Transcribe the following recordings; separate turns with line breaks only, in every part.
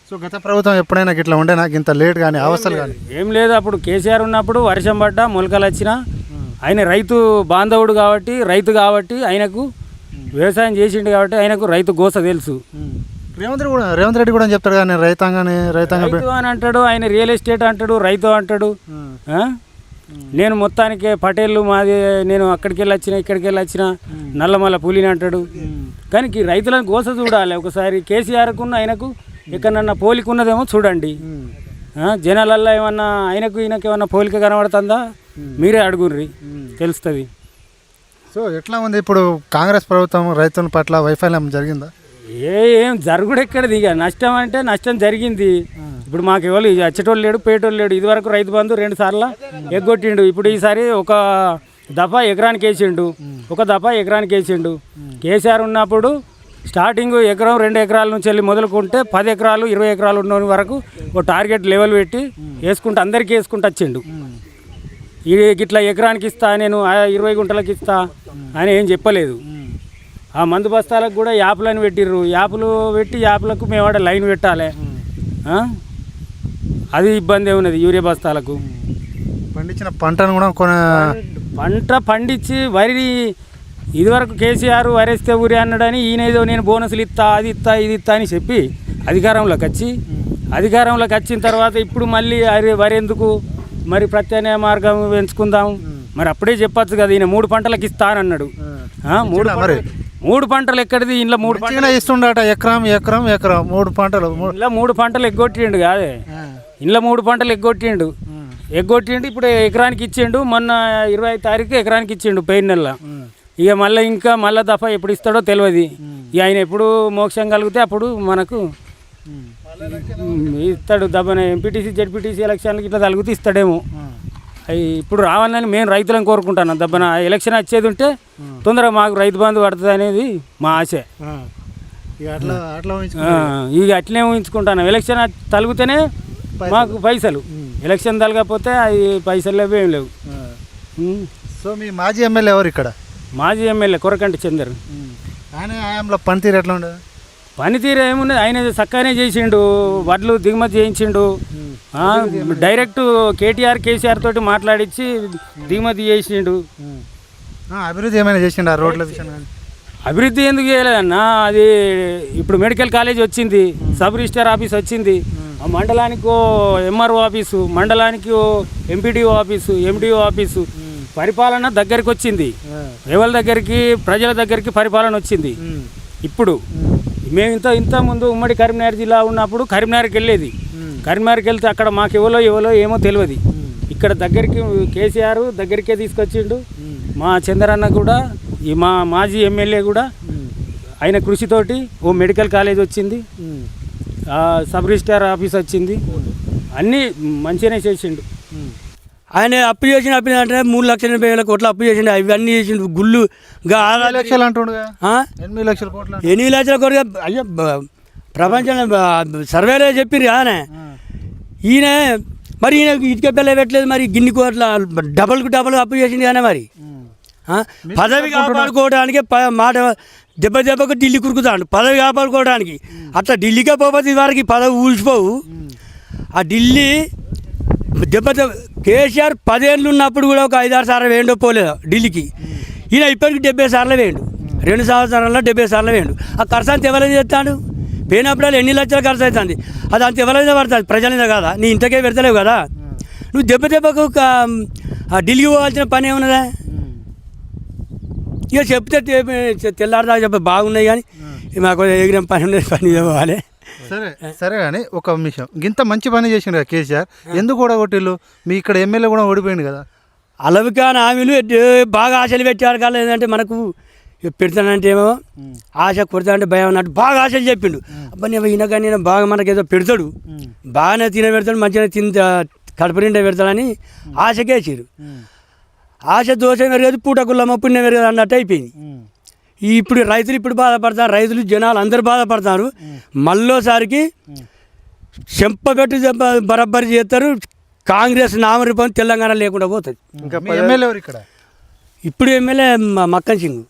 So గత ప్రభుత్వం ఎప్పుడైనా ఇట్లా ఉండే నాకు ఇంత లేట్ కానీ అవస్థలు కానీ
ఏం లేదు. అప్పుడు కేసీఆర్ ఉన్నప్పుడు వర్షం పడ్డా మొలకలు వచ్చినా ఆయన రైతు బాంధవుడు కాబట్టి రైతు కాబట్టి ఆయనకు వ్యవసాయం చేసిండు కాబట్టి ఆయనకు రైతు గోస తెలుసు.
రేవంత్ రెడ్డి కూడా చెప్తాడు కానీ రైతాంగాన్ని
రైతు అని అంటాడు, ఆయన రియల్ ఎస్టేట్ అంటాడు, రైతు అంటాడు. నేను మొత్తానికి పటేళ్ళు మాది, నేను అక్కడికి వెళ్ళి వచ్చిన ఇక్కడికి వెళ్ళి వచ్చిన నల్లమల్ల పులిని అంటాడు. కానీ రైతులను గోస చూడాలి ఒకసారి. కేసీఆర్కున్న ఆయనకు ఎక్కడన్నా పోలిక ఉన్నదేమో చూడండి. జనాలల్లో ఏమన్నా ఆయనకు ఈయనకు ఏమన్నా పోలిక కనబడుతుందా మీరే అడుగుర్రి, తెలుస్తుంది.
సో ఎట్లా ఉంది ఇప్పుడు కాంగ్రెస్ ప్రభుత్వం రైతుల పట్ల వైఫల్యం జరిగిందా?
ఏం జరుగుడు ఎక్కడిది, ఇక నష్టం అంటే నష్టం జరిగింది. ఇప్పుడు మాకు ఎవరు వచ్చేటోళ్ళు లేడు, పేటోళ్ళు లేడు. ఇదివరకు రైతు బంధు 2 సార్లు ఎగ్గొట్టిండు. ఇప్పుడు ఈసారి ఒక దఫా ఎకరానికి వేసిండు, ఒక దఫా ఎకరానికి వేసిండు. కేసీఆర్ ఉన్నప్పుడు స్టార్టింగ్ ఎకరం 2 ఎకరాల నుంచి వెళ్ళి మొదలుకుంటే 10 ఎకరాలు 20 ఎకరాలు ఉన్న వరకు ఒక టార్గెట్ లెవెల్ పెట్టి వేసుకుంటూ అందరికీ వేసుకుంటూ వచ్చిండు. ఇట్లా ఎకరానికి ఇస్తా, నేను 20 గుంటలకు ఇస్తా అని ఏం చెప్పలేదు. ఆ మందు బస్తాలకు కూడా యాప్లను పెట్టిర్రు. యాప్లు పెట్టి యాప్లకు మేము లైన్ పెట్టాలి. అది ఇబ్బంది ఉన్నది. యూరియా బస్తాలకు
పండించిన పంటను కూడా
పంట పండించి వరి ఇదివరకు కేసీఆర్ వరేస్తే ఊరి అన్నాడని ఈయనేదో నేను బోనసులు ఇస్తా, అది ఇస్తా, ఇది ఇస్తా అని చెప్పి అధికారంలోకి వచ్చిన తర్వాత ఇప్పుడు మళ్ళీ వరి ఎందుకు మరి ప్రత్యామ్నాయ మార్గం పెంచుకుందాం. మరి అప్పుడే చెప్పచ్చు కదా, ఈయన 3 పంటలకు ఇస్తా అని అన్నాడు. 3 పంటలు ఎక్కడిది? ఇంట్లో 3 పంటలు
ఇస్తుండట. ఎకరం 3 పంటలు.
ఇంట్లో 3 పంటలు ఎగ్గొట్టిండు కాదే, ఇంట్లో 3 పంటలు ఎగ్గొట్టిండు. ఇప్పుడు ఎకరానికి ఇచ్చిండు. మొన్న 25 తారీఖు ఎకరానికి ఇచ్చిండు పోయిన నెల. ఇక మళ్ళీ దఫా ఎప్పుడు ఇస్తాడో తెలియదు. ఇక ఆయన ఎప్పుడు మోక్షం కలిగితే అప్పుడు మనకు ఇస్తాడు. దబ్బన ఎంపీటీసీ జెడ్పీటీసీ ఎలక్షన్లకి ఇట్లా తలిగితే ఇస్తాడేమో. ఇప్పుడు రావాలని మేము రైతులను కోరుకుంటున్నాం. దబ్బన ఎలక్షన్ వచ్చేది ఉంటే తొందరగా మాకు రైతు బంధు పడుతుంది అనేది మా ఆశ. ఇక అట్లనే ఊహించుకుంటున్నాం. ఎలక్షన్ తలిగితేనే మాకు పైసలు, ఎలక్షన్ తలగకపోతే అవి పైసలు లేవు, ఏం లేవు.
సో మీ మాజీ ఎమ్మెల్యే ఎవరు ఇక్కడ?
మాజీ ఎమ్మెల్యే కొరకంటి చందర్.
ఆయన ఆయంలో పనితీరు ఎట్లా ఉండదు?
పనితీరు ఏమున్నది, ఆయన చక్కగానే చేసిండు. వడ్లు దిగుమతి చేయించిండు. డైరెక్ట్ కేసీఆర్ తోటి మాట్లాడించి దిగుమతి చేసిండు.
అభివృద్ధి ఏమైనా చేసిండు ఆ రోడ్ల విషయం?
అభివృద్ధి ఎందుకు చేయలేదన్నా? అది ఇప్పుడు మెడికల్ కాలేజ్ వచ్చింది, సబ్ రిజిస్టర్ ఆఫీస్ వచ్చింది, మండలానికి ఎంఆర్ఓ ఆఫీసు, మండలానికి ఎంపీడీఓ ఆఫీసు, ఎండిఓ ఆఫీసు. పరిపాలన దగ్గరికి వచ్చింది. ఎవరి దగ్గరికి? ప్రజల దగ్గరికి పరిపాలన వచ్చింది. ఇప్పుడు మేము ఇంత ముందు ఉమ్మడి కరీంనగర్ జిల్లా ఉన్నప్పుడు కరీంనగర్కి వెళ్ళేది. కరీంనగర్కి వెళ్తే అక్కడ మాకు ఎవరో ఏమో తెలియదు. ఇక్కడ దగ్గరికి కేసీఆర్ దగ్గరికే తీసుకొచ్చిండు. మా చంద్రన్న కూడా, మా మాజీ ఎమ్మెల్యే కూడా ఆయన కృషితోటి ఓ మెడికల్ కాలేజ్ వచ్చింది, సబ్ రిజిస్టార్ ఆఫీస్ వచ్చింది, అన్నీ మంచిగానే చేసిండు.
ఆయన అప్పు చేసిన అంటే 3,80,000 కోట్లు అప్పు చేసిండు. ఇవన్నీ చేసిండు. గుళ్ళు
8 లక్షలు అంటుండు. 8 లక్షల కోట్లు,
8 లక్షల కోట్లు. అయ్యో ప్రపంచం సర్వేలో చెప్పిండ్రు కానీ ఈయన మరి ఈయన ఇటుక పిల్ల పెట్టలేదు. మరి గిన్ని కోట్ల డబల్ అప్పు చేసిండు కానీ మరి పదవి కాపాడుకోవడానికి మాట దెబ్బకు ఢిల్లీ కురుకుతాడు. పదవి కాపాడుకోవడానికి అట్లా ఢిల్లీకే పోతే వారికి పదవి ఊల్చిపోవు. ఆ ఢిల్లీ కేసీఆర్ 10 ఏళ్ళు ఉన్నప్పుడు కూడా ఒక 5-6 సార్లు వేయండో పోలేదు ఢిల్లీకి. ఈయన ఇప్పటికి 70 సార్లు వేయండు. 2 సంవత్సరాల్లో 70 సార్లు వేయండు. ఆ ఖర్చు అంత ఎవరైనా చేస్తాడు? పోయినప్పుడు 8 లక్షలు ఖర్చు అవుతుంది. అది అంత ఎవరైనా పడుతుంది, ప్రజల మీద కదా. నీ ఇంతకే పెడతలేవు కదా. నువ్వు దెబ్బకు ఢిల్లీకి పోవాల్సిన పని ఏమున్నదా? ఇక చెప్తే తెల్లారదా చెప్పి బాగున్నాయి కానీ మాకు ఎగిరిన పని పోవాలి.
సరే కానీ ఒక విషయం, ఇంత మంచి పని చేసిండు కదా కేసీఆర్, ఎందుకు ఓడగొట్టిల్లు? మీ ఇక్కడ ఎమ్మెల్యే కూడా ఓడిపోయింది కదా.
అలవికాని హామీలు బాగా ఆశలు పెట్టారు కదా. ఏంటంటే మనకు పెడతానంటే ఏమో ఆశ, కొడతానంటే భయం అన్నట్టు బాగా ఆశలు చెప్పిండు. అబ్బా నేను ఈయన కానీ నేను బాగా మనకు ఏదో పెడతాడు, బాగానే పెడతాడు, మంచిగా కడుపు నిండా పెడతాడని ఆశకేసారు. ఆశ దోష పెరగదు, పూటకుల్లమ్మ పుణ్యం పెరగదు అన్నట్టు అయిపోయింది. ఇప్పుడు రైతులు బాధపడతారు, రైతులు జనాలు అందరు బాధపడతారు. మళ్ళోసారికి చెంపబెట్టి బరబ్బరి చేస్తారు. కాంగ్రెస్ నామరూపం తెలంగాణ లేకుండా పోతుంది. ఇప్పుడు ఎమ్మెల్యే మక్కన్ సింగ్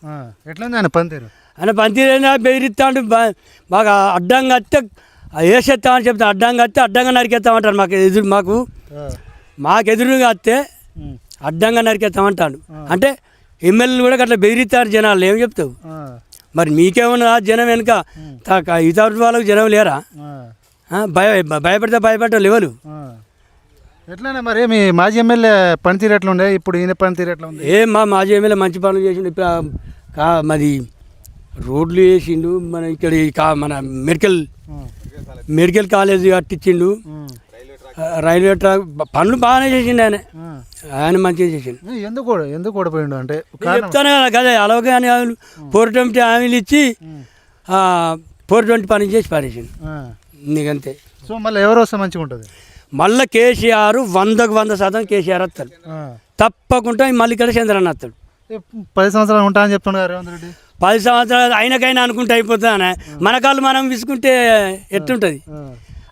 ఎట్లా ఆయన పనితీరు?
ఆయన పనితీరు బెదిరిస్తాడు. బాగా అడ్డంగా వస్తే వేసేస్తామని చెప్తే అడ్డంగా వస్తే అడ్డంగా నరికేస్తామంటారు. మాకు ఎదురుగా వస్తే అడ్డంగా నరికేస్తామంటాడు. అంటే ఎమ్మెల్యేలు కూడా అట్లా బెదిరిస్తారు జనాలు. ఏం చెప్తావు మరి? మీకేమన్నా జనం వెనుక ఇతర వాళ్ళకు జనం లేరా? భయపడటం లేవలు.
ఎట్లానే మరి మీ మాజీ ఎమ్మెల్యే పనితీరు ఎట్లా ఉండే, ఇప్పుడు ఈయన పనితీరు ఎట్లా ఉంది?
మా మాజీ ఎమ్మెల్యే మంచి పనులు చేసిండు. మరి రోడ్లు వేసిండు, మన ఇక్కడ మన మెడికల్ కాలేజ్ కట్టించిండు, రైల్వే ట్రాక్ పనులు బాగానే చేసిండు. ఆయన మంచిగా చేసిండు.
ఎందుకు ఓడిపోయిండు అంటే
చెప్తాను కదా అలాగే అని 420 హామీలు ఇచ్చి 420 పని చేసి పారేసిండు. నీకంతే.
సో మళ్ళీ ఎవరు వస్తే మంచిగా ఉంటుంది?
మళ్ళీ కేసీఆర్ 100% కేసీఆర్ వస్తాడు తప్పకుండా. మళ్ళీ ఇక్కడ చంద్రన్న వస్తాడు.
10 సంవత్సరాలు ఉంటా అని చెప్తున్నారు రేవంత్ రెడ్డి.
10 సంవత్సరాలు ఆయనకైనా అనుకుంటే అయిపోతుందనే. మన కాళ్ళు మనం విసుకుంటే ఎట్టుంటుంది?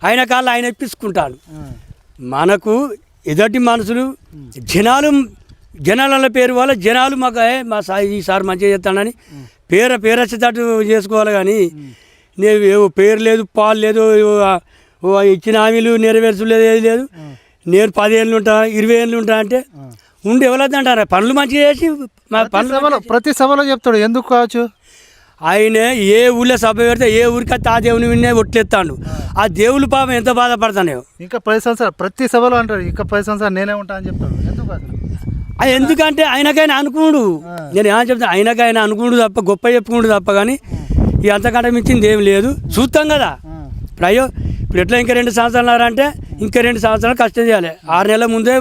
ఆయన కాళ్ళు ఆయన ఇప్పించుకుంటాడు. మనకు ఎదటి మనుషులు జనాల పేరు వల్ల జనాలు మాకు ఈసారి మంచిగా చేస్తానని పేరొచ్చేటట్టు చేసుకోవాలి. కానీ నేను పేరు లేదు, పాలు లేదు, ఇచ్చిన హామీలు నెరవేర్చలేదు, ఏది లేదు. నేను 10 ఏళ్ళు ఉంటా, 20 ఏళ్ళు ఉంటా అంటే ఉండి ఎవరొద్దంటారా? పనులు మంచిగా చేసి
ప్రతి సభలో చెప్తాడు. ఎందుకు కావచ్చు?
ఆయన ఏ ఊళ్ళో సభ పెడితే ఏ ఊరికి వస్తే ఆ దేవుని విన్నే ఒట్లెత్తాడు. ఆ దేవుళ్ళు పాపం ఎంత బాధపడతానే.
ఇంకా 10 సంవత్సరాలు ప్రతి సభలో అంటాడు, ఇంకా 10 సంవత్సరాలు నేనే ఉంటా అని చెప్తాడు. ఎందుకు అసలు?
ఎందుకంటే ఆయనకైనా అనుకున్నాడు. నేను ఏమని చెప్తాను, ఆయనకైనా అనుకున్నాడు తప్ప, గొప్ప చెప్పుకుంటు తప్ప. కానీ ఈ అంతకంటే మించింది ఏం లేదు. చూస్తాం కదా ఇప్పుడు ఎట్లా ఇంకా 2 సంవత్సరాలు అంటే ఇంకా 2 సంవత్సరాలు కష్టం చేయాలి. 6 నెలల ముందే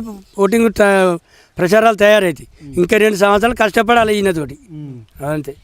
ఓటింగ్ ప్రచారాలు తయారైతాయి. ఇంకా 2 సంవత్సరాలు కష్టపడాలి ఈయనతోటి. అంతే.